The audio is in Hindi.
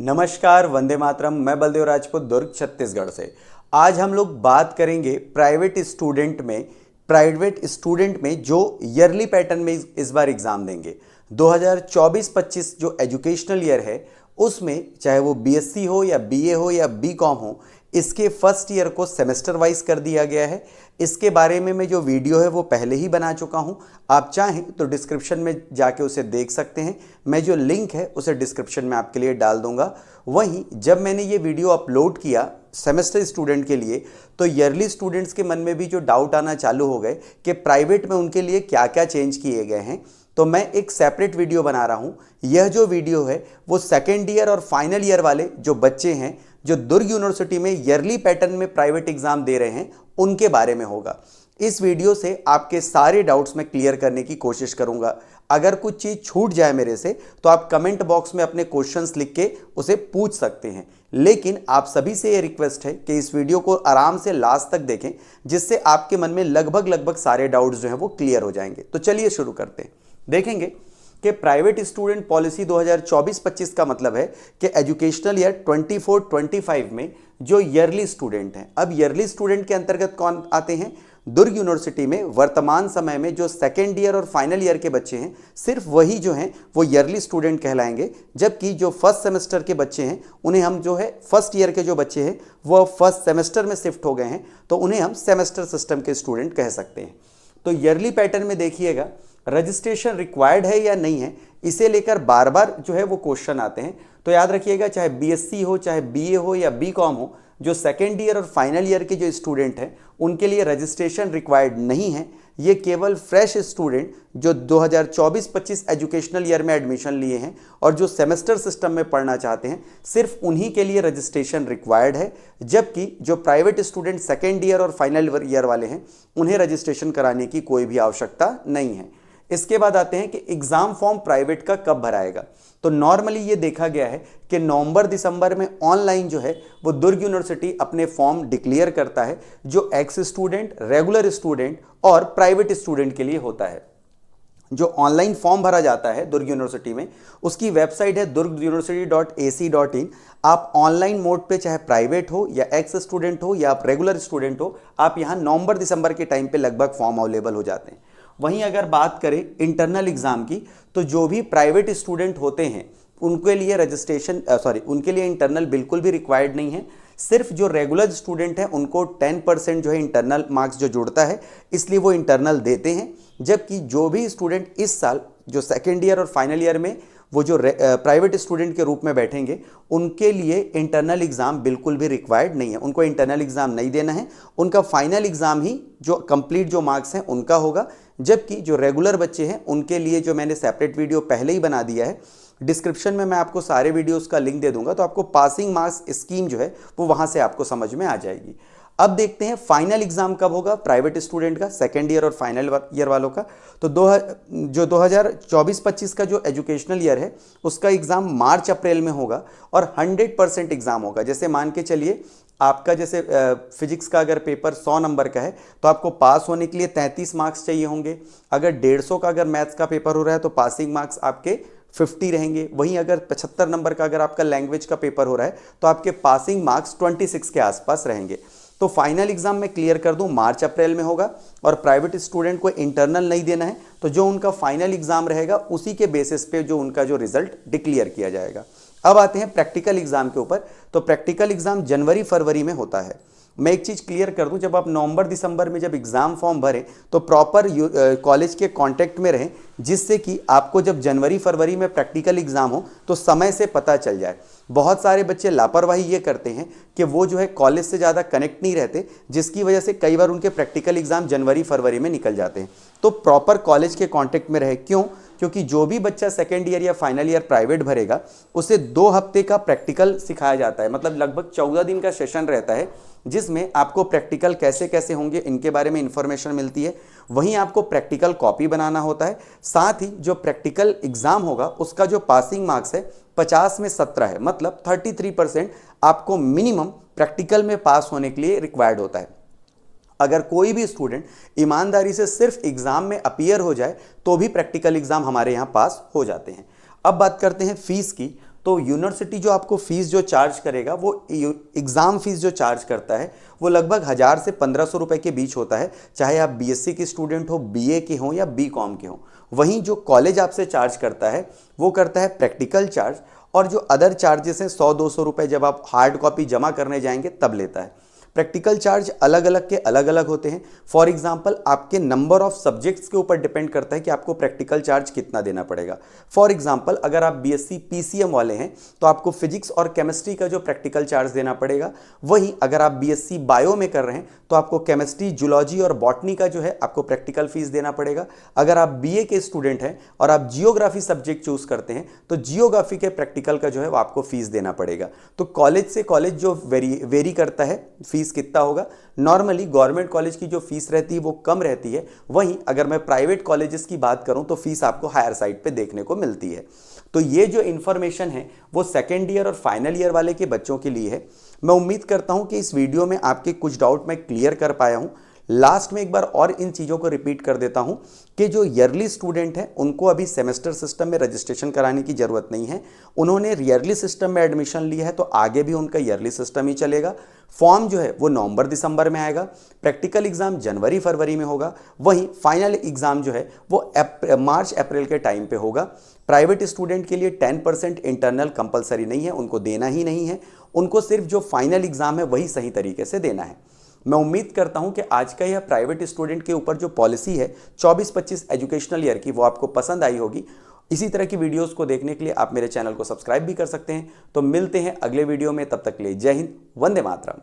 नमस्कार, वंदे मातरम। मैं बलदेव राजपूत, दुर्ग, छत्तीसगढ़ से। आज हम लोग बात करेंगे प्राइवेट स्टूडेंट में जो ईयरली पैटर्न में इस बार एग्जाम देंगे। 2024-25 जो एजुकेशनल ईयर है उसमें चाहे वो बीएससी हो या बीए हो या बीकॉम हो, इसके फर्स्ट ईयर को सेमेस्टर वाइज कर दिया गया है। इसके बारे में मैं जो वीडियो है वो पहले ही बना चुका हूं। आप चाहें तो डिस्क्रिप्शन में जाके उसे देख सकते हैं। मैं जो लिंक है उसे डिस्क्रिप्शन में आपके लिए डाल दूंगा। वहीं जब मैंने ये वीडियो अपलोड किया सेमेस्टर स्टूडेंट के लिए, तो ईयरली स्टूडेंट्स के मन में भी जो डाउट आना चालू हो गए कि प्राइवेट में उनके लिए क्या क्या चेंज किए गए हैं, तो मैं एक सेपरेट वीडियो बना रहा हूं। यह जो वीडियो है वो सेकेंड ईयर और फाइनल ईयर वाले जो बच्चे हैं जो दुर्ग यूनिवर्सिटी में ईयरली पैटर्न में प्राइवेट एग्जाम दे रहे हैं उनके बारे में होगा। इस वीडियो से आपके सारे डाउट्स मैं क्लियर करने की कोशिश करूंगा। अगर कुछ चीज छूट जाए मेरे से तो आप कमेंट बॉक्स में अपने क्वेश्चंस लिख के उसे पूछ सकते हैं। लेकिन आप सभी से ये रिक्वेस्ट है कि इस वीडियो को आराम से लास्ट तक देखें, जिससे आपके मन में लगभग सारे डाउट्स जो हैं वो क्लियर हो जाएंगे। तो चलिए शुरू करते हैं। देखेंगे कि प्राइवेट स्टूडेंट पॉलिसी 2024-25 का मतलब है कि एजुकेशनल ईयर 24-25 में जो ईयरली स्टूडेंट हैं, अब ईयरली स्टूडेंट के अंतर्गत कौन आते हैं? दुर्ग यूनिवर्सिटी में वर्तमान समय में जो सेकेंड ईयर और फाइनल ईयर के बच्चे हैं, सिर्फ वही जो हैं वो ईयरली स्टूडेंट कहलाएंगे। जबकि जो फर्स्ट सेमेस्टर के बच्चे हैं उन्हें हम जो है फर्स्ट ईयर के जो बच्चे हैं वो फर्स्ट सेमेस्टर में शिफ्ट हो गए हैं, तो उन्हें हम सेमेस्टर सिस्टम के स्टूडेंट कह सकते हैं। तो ईयरली पैटर्न में देखिएगा रजिस्ट्रेशन रिक्वायर्ड है या नहीं है, इसे लेकर बार बार जो है वो क्वेश्चन आते हैं। तो याद रखिएगा, चाहे बीएससी हो, चाहे बीए हो या बीकॉम हो, जो सेकेंड ईयर और फाइनल ईयर के जो स्टूडेंट हैं उनके लिए रजिस्ट्रेशन रिक्वायर्ड नहीं है। ये केवल फ्रेश स्टूडेंट जो 2024-25 एजुकेशनल ईयर में एडमिशन लिए हैं और जो सेमेस्टर सिस्टम में पढ़ना चाहते हैं, सिर्फ उन्हीं के लिए रजिस्ट्रेशन रिक्वायर्ड है। जबकि जो प्राइवेट स्टूडेंट सेकेंड ईयर और फाइनल ईयर वाले हैं उन्हें रजिस्ट्रेशन कराने की कोई भी आवश्यकता नहीं है। इसके बाद आते हैं कि एग्जाम फॉर्म प्राइवेट का कब भराएगा। तो नॉर्मली ये देखा गया है कि नवंबर दिसंबर में ऑनलाइन जो है वो दुर्ग यूनिवर्सिटी अपने फॉर्म डिक्लेयर करता है, जो एक्स स्टूडेंट, रेगुलर स्टूडेंट और प्राइवेट स्टूडेंट के लिए होता है। जो ऑनलाइन फॉर्म भरा जाता है दुर्ग यूनिवर्सिटी में, उसकी वेबसाइट है durguniversity.ac.in। आप ऑनलाइन मोड पे चाहे प्राइवेट हो या एक्स स्टूडेंट हो या आप रेगुलर स्टूडेंट हो, आप यहाँ नवंबर दिसंबर के टाइम पे लगभग फॉर्म अवेलेबल हो जाते हैं। वहीं अगर बात करें इंटरनल एग्जाम की, तो जो भी प्राइवेट स्टूडेंट होते हैं उनके लिए उनके लिए इंटरनल बिल्कुल भी रिक्वायर्ड नहीं है। सिर्फ जो रेगुलर स्टूडेंट हैं उनको 10% जो है इंटरनल मार्क्स जो जुड़ता है, इसलिए वो इंटरनल देते हैं। जबकि जो भी स्टूडेंट इस साल जो सेकेंड ईयर और फाइनल ईयर में वो जो प्राइवेट स्टूडेंट के रूप में बैठेंगे, उनके लिए इंटरनल एग्जाम बिल्कुल भी रिक्वायर्ड नहीं है। उनको इंटरनल एग्जाम नहीं देना है, उनका फाइनल एग्जाम ही जो कंप्लीट जो मार्क्स हैं उनका होगा। जबकि जो रेगुलर बच्चे हैं उनके लिए जो मैंने सेपरेट वीडियो पहले ही बना दिया है, डिस्क्रिप्शन में मैं आपको सारे वीडियोस का लिंक दे दूंगा, तो आपको पासिंग मार्क्स स्कीम जो है वो वहां से आपको समझ में आ जाएगी। अब देखते हैं फाइनल एग्जाम कब होगा प्राइवेट स्टूडेंट का, सेकेंड ईयर और फाइनल ईयर वालों का। तो जो 2024-25 का जो एजुकेशनल ईयर है उसका एग्जाम मार्च अप्रैल में होगा और 100% एग्जाम होगा। जैसे मान के चलिए आपका जैसे फिजिक्स का अगर पेपर 100 नंबर का है तो आपको पास होने के लिए 33 मार्क्स चाहिए होंगे। अगर 150 का अगर मैथ्स का पेपर हो रहा है तो पासिंग मार्क्स आपके 50 रहेंगे। वहीं अगर 75 नंबर का अगर आपका लैंग्वेज का पेपर हो रहा है तो आपके पासिंग मार्क्स 26 के आसपास रहेंगे। तो फाइनल एग्जाम में क्लियर कर दूं मार्च अप्रैल में होगा और प्राइवेट स्टूडेंट को इंटरनल नहीं देना है, तो जो उनका फाइनल एग्जाम रहेगा उसी के बेसिस पे जो उनका जो रिजल्ट डिक्लेयर किया जाएगा। अब आते हैं प्रैक्टिकल एग्जाम के ऊपर। तो प्रैक्टिकल एग्जाम जनवरी फरवरी में होता है। मैं एक चीज़ क्लियर कर दूं, जब आप नवंबर दिसंबर में जब एग्ज़ाम फॉर्म भरें तो प्रॉपर कॉलेज के कांटेक्ट में रहें, जिससे कि आपको जब जनवरी फरवरी में प्रैक्टिकल एग्ज़ाम हो तो समय से पता चल जाए। बहुत सारे बच्चे लापरवाही ये करते हैं कि वो जो है कॉलेज से ज़्यादा कनेक्ट नहीं रहते, जिसकी वजह से कई बार उनके प्रैक्टिकल एग्ज़ाम जनवरी फरवरी में निकल जाते हैं। तो प्रॉपर कॉलेज के कॉन्टेक्ट में रहे। क्यों? क्योंकि जो भी बच्चा सेकेंड ईयर या फाइनल ईयर प्राइवेट भरेगा उसे 2 हफ्ते का प्रैक्टिकल सिखाया जाता है, मतलब लगभग 14 दिन का सेशन रहता है, जिसमें आपको प्रैक्टिकल कैसे कैसे होंगे इनके बारे में इंफॉर्मेशन मिलती है। वहीं आपको प्रैक्टिकल कॉपी बनाना होता है। साथ ही जो प्रैक्टिकल एग्जाम होगा उसका जो पासिंग मार्क्स है 50 में 17 है, मतलब 33% आपको मिनिमम प्रैक्टिकल में पास होने के लिए रिक्वायर्ड होता है। अगर कोई भी स्टूडेंट ईमानदारी से सिर्फ एग्जाम में अपीयर हो जाए तो भी प्रैक्टिकल एग्जाम हमारे यहाँ पास हो जाते हैं। अब बात करते हैं फीस की। तो यूनिवर्सिटी जो आपको फीस जो चार्ज करेगा वो एग्ज़ाम फीस जो चार्ज करता है वो लगभग 1000 से 1500 रुपए के बीच होता है, चाहे आप बीएससी के स्टूडेंट हो, बीए के हों या बीकॉम के हों। वहीं जो कॉलेज आपसे चार्ज करता है वो करता है प्रैक्टिकल चार्ज, और जो अदर चार्जेस हैं 100-200 रुपए जब आप हार्ड कॉपी जमा करने जाएंगे तब लेता है। प्रैक्टिकल चार्ज अलग अलग के अलग अलग होते हैं। फॉर एग्जांपल आपके नंबर ऑफ सब्जेक्ट्स के ऊपर डिपेंड करता है कि आपको प्रैक्टिकल चार्ज कितना देना पड़ेगा। फॉर एग्जांपल अगर आप बीएससी पीसीएम वाले हैं तो आपको फिजिक्स और केमिस्ट्री का जो प्रैक्टिकल चार्ज देना पड़ेगा। वहीं अगर आप बीएससी बायो में कर रहे हैं तो आपको केमिस्ट्री, जूलॉजी और बॉटनी का जो है आपको प्रैक्टिकल फीस देना पड़ेगा। अगर आप बीए के स्टूडेंट हैं और आप जियोग्राफी सब्जेक्ट चूज करते हैं तो जियोग्राफी के प्रैक्टिकल का जो है वो आपको फीस देना पड़ेगा। तो कॉलेज से कॉलेज जो वेरी करता है फीस कितना होगा। नॉर्मली गवर्नमेंट कॉलेज की जो फीस रहती है वो कम रहती है, वहीं अगर मैं प्राइवेट कॉलेजेस की बात करूं तो फीस आपको हायर साइड पे देखने को मिलती है। तो ये जो इंफॉर्मेशन है वो सेकेंड ईयर और फाइनल ईयर वाले के बच्चों के लिए है। मैं उम्मीद करता हूं कि इस वीडियो में आपके कुछ डाउट मैं क्लियर कर पाया हूं। लास्ट में एक बार और इन चीज़ों को रिपीट कर देता हूं कि जो ईयरली स्टूडेंट हैं उनको अभी सेमेस्टर सिस्टम में रजिस्ट्रेशन कराने की ज़रूरत नहीं है। उन्होंने ईयरली सिस्टम में एडमिशन लिया है तो आगे भी उनका ईयरली सिस्टम ही चलेगा। फॉर्म जो है वो नवंबर दिसंबर में आएगा, प्रैक्टिकल एग्जाम जनवरी फरवरी में होगा, वहीं फाइनल एग्जाम जो है वो मार्च अप्रैल के टाइम पे होगा। प्राइवेट स्टूडेंट के लिए 10% इंटरनल कंपलसरी नहीं है, उनको देना ही नहीं है। उनको सिर्फ जो फाइनल एग्जाम है वही सही तरीके से देना है। मैं उम्मीद करता हूं कि आज का यह प्राइवेट स्टूडेंट के ऊपर जो पॉलिसी है 24-25 एजुकेशनल ईयर की वो आपको पसंद आई होगी। इसी तरह की वीडियोस को देखने के लिए आप मेरे चैनल को सब्सक्राइब भी कर सकते हैं। तो मिलते हैं अगले वीडियो में, तब तक के लिए जय हिंद, वंदे मातरम।